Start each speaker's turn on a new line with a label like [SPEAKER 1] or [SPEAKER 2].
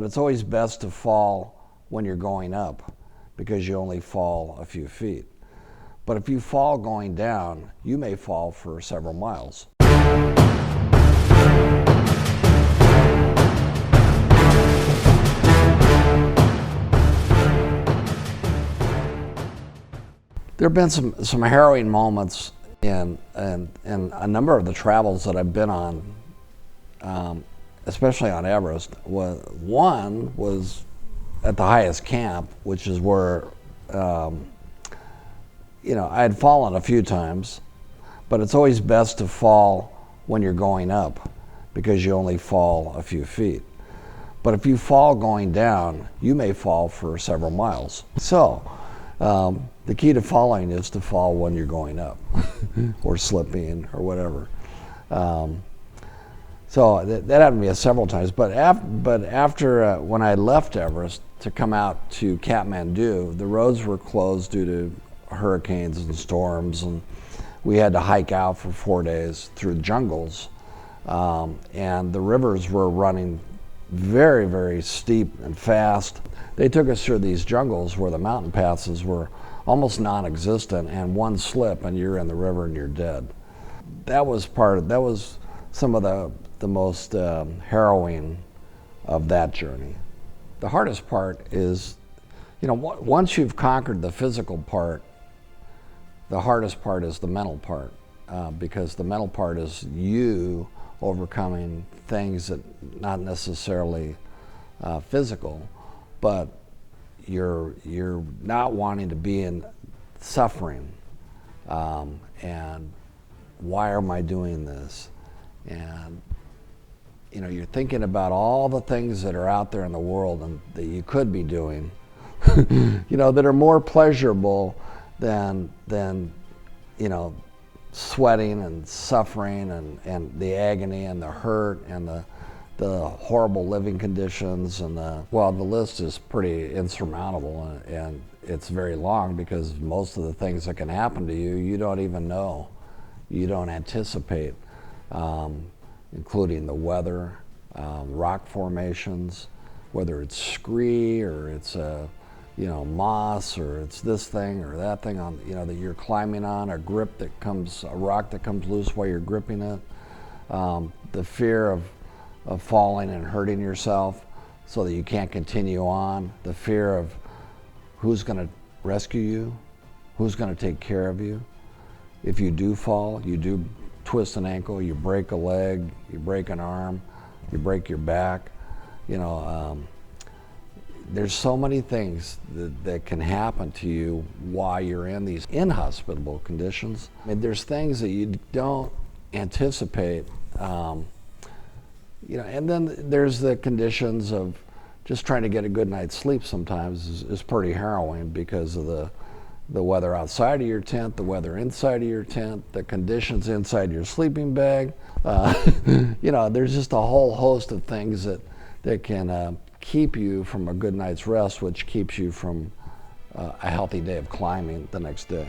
[SPEAKER 1] it's always best to fall when you're going up because you only fall a few feet. But if you fall going down, you may fall for several miles. There have been some harrowing moments in a number of the travels that I've been on, especially on Everest. One was at the highest camp, which is where, I had fallen a few times, but it's always best to fall when you're going up because you only fall a few feet. But if you fall going down, you may fall for several miles. So, the key to falling is to fall when you're going up or slipping or whatever. So that happened to me several times. But after when I left Everest to come out to Kathmandu, the roads were closed due to hurricanes and storms, and we had to hike out for 4 days through jungles. And the rivers were running very, very steep and fast. They took us through these jungles where the mountain passes were almost non-existent, and one slip and you're in the river and you're dead. That was some of the most harrowing of that journey. The hardest part is, once you've conquered the physical part, the hardest part is the mental part, because the mental part is you overcoming things that not necessarily physical, but you're not wanting to be in suffering, and why am I doing this? And you're thinking about all the things that are out there in the world and that you could be doing, that are more pleasurable than sweating and suffering and the agony and the hurt and the horrible living conditions, and the list is pretty insurmountable, and it's very long because most of the things that can happen to you, you don't even know, you don't anticipate, including the weather, rock formations, whether it's scree or it's moss or it's this thing or that thing on that you're climbing on, a rock that comes loose while you're gripping it, the fear of falling and hurting yourself so that you can't continue on, the fear of who's going to rescue you, who's going to take care of you. If you do fall, you do twist an ankle, you break a leg, you break an arm, you break your back, there's so many things that can happen to you while you're in these inhospitable conditions. There's things that you don't anticipate, and then there's the conditions of just trying to get a good night's sleep sometimes is pretty harrowing because of the weather outside of your tent, the weather inside of your tent, the conditions inside your sleeping bag. There's just a whole host of things that can keep you from a good night's rest, which keeps you from a healthy day of climbing the next day.